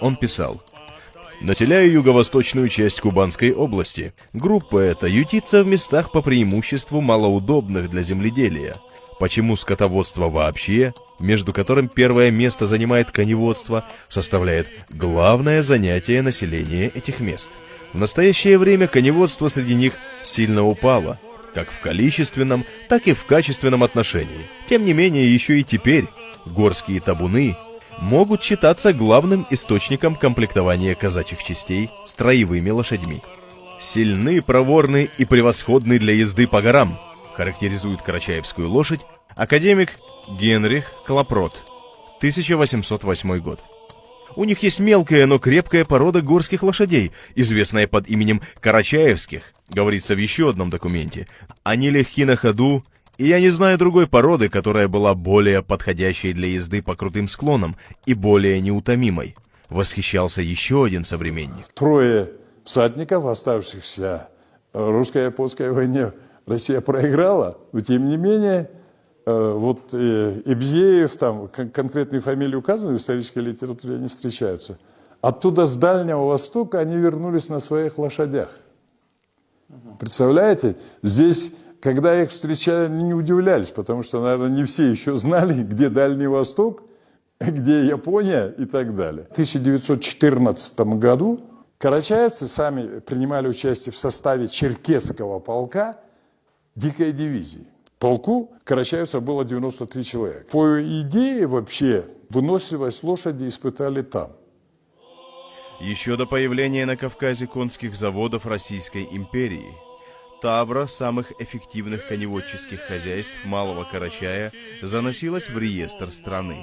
он писал: «Населяя юго-восточную часть Кубанской области, группа эта ютится в местах по преимуществу малоудобных для земледелия, почему скотоводство вообще, между которым первое место занимает коневодство, составляет главное занятие населения этих мест. В настоящее время коневодство среди них сильно упало, как в количественном, так и в качественном отношении. Тем не менее, еще и теперь горские табуны могут считаться главным источником комплектования казачьих частей строевыми лошадьми. Сильны, проворны и превосходны для езды по горам», характеризует карачаевскую лошадь академик Генрих Клапрот, 1808 год. У них есть мелкая, но крепкая порода горских лошадей, известная под именем карачаевских, говорится в еще одном документе. Они легки на ходу, и я не знаю другой породы, которая была более подходящей для езды по крутым склонам и более неутомимой. Восхищался еще один современник. 3 всадников, оставшихся в русско-японской войне, Россия проиграла, но тем не менее, вот Ибзеев, там конкретные фамилии указаны в исторической литературе, они встречаются. Оттуда, с Дальнего Востока, они вернулись на своих лошадях. Представляете? Здесь, когда их встречали, они не удивлялись, потому что, наверное, не все еще знали, где Дальний Восток, где Япония и так далее. В 1914 году карачаевцы сами принимали участие в составе черкесского полка дикой дивизии. В полку карачаевцев было 93 человека. По идее, вообще, выносливость лошади испытали там. Еще до появления на Кавказе конских заводов Российской империи тавра самых эффективных коневодческих хозяйств Малого Карачая заносилась в реестр страны.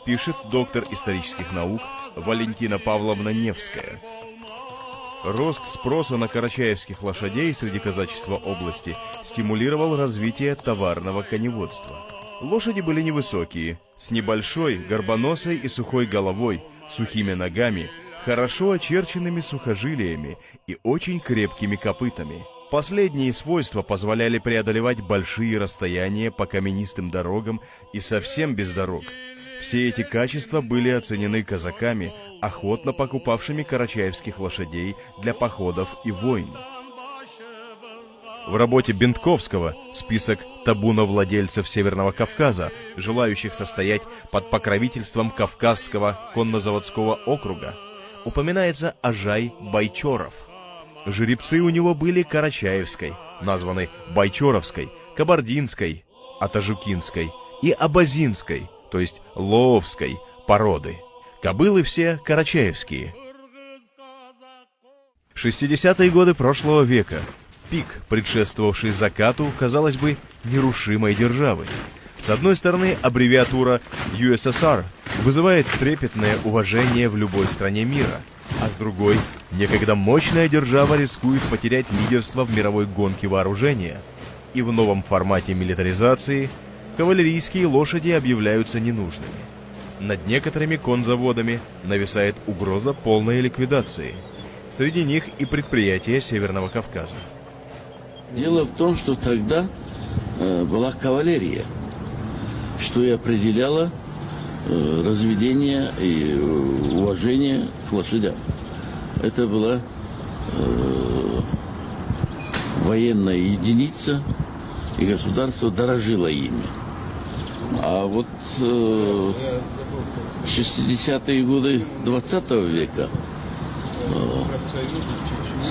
Пишет доктор исторических наук Валентина Павловна Невская. Рост спроса на карачаевских лошадей среди казачества области стимулировал развитие товарного коневодства. Лошади были невысокие, с небольшой, горбоносой и сухой головой, сухими ногами, хорошо очерченными сухожилиями и очень крепкими копытами. Последние свойства позволяли преодолевать большие расстояния по каменистым дорогам и совсем без дорог. Все эти качества были оценены казаками, охотно покупавшими карачаевских лошадей для походов и войн. В работе Бентковского «Список табуновладельцев Северного Кавказа, желающих состоять под покровительством Кавказского коннозаводского округа» упоминается Ажай Байчоров. Жеребцы у него были карачаевской, названы Байчоровской, Кабардинской, Атажукинской и Абазинской, то есть Лоовской породы. Кобылы все карачаевские. 60-е годы прошлого века. Пик, предшествовавший закату, казалось бы, нерушимой державы. С одной стороны, аббревиатура USSR вызывает трепетное уважение в любой стране мира, а с другой, некогда мощная держава рискует потерять лидерство в мировой гонке вооружения. И в новом формате милитаризации кавалерийские лошади объявляются ненужными. Над некоторыми конзаводами нависает угроза полной ликвидации. Среди них и предприятия Северного Кавказа. Дело в том, что тогда была кавалерия, что и определяло разведение и уважение к лошадям. Это была военная единица, и государство дорожило ими. А вот в 60-е годы 20 века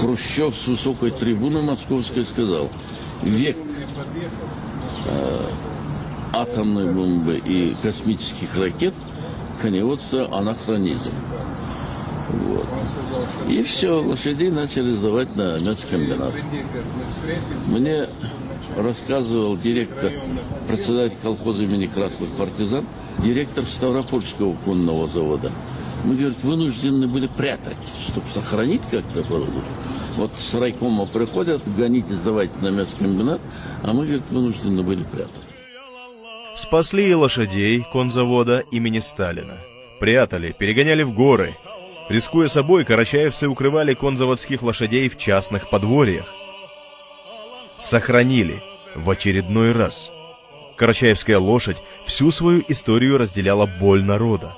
Хрущев с высокой трибуны московской сказал: век атомной бомбы и космических ракет, коневодство анахронизм. Вот. И все, лошадей начали сдавать на мясокомбинат. Мне рассказывал директор, председатель колхоза имени Красных партизан, директор Ставропольского конного завода. Мы, говорит, вынуждены были прятать, чтобы сохранить как-то породу. Вот с райкома приходят, гоните, сдавайте на мясокомбинат, а мы, говорит, вынуждены были прятать. Спасли и лошадей конзавода имени Сталина. Прятали, перегоняли в горы. Рискуя собой, карачаевцы укрывали конзаводских лошадей в частных подворьях. Сохранили в очередной раз. Карачаевская лошадь всю свою историю разделяла боль народа.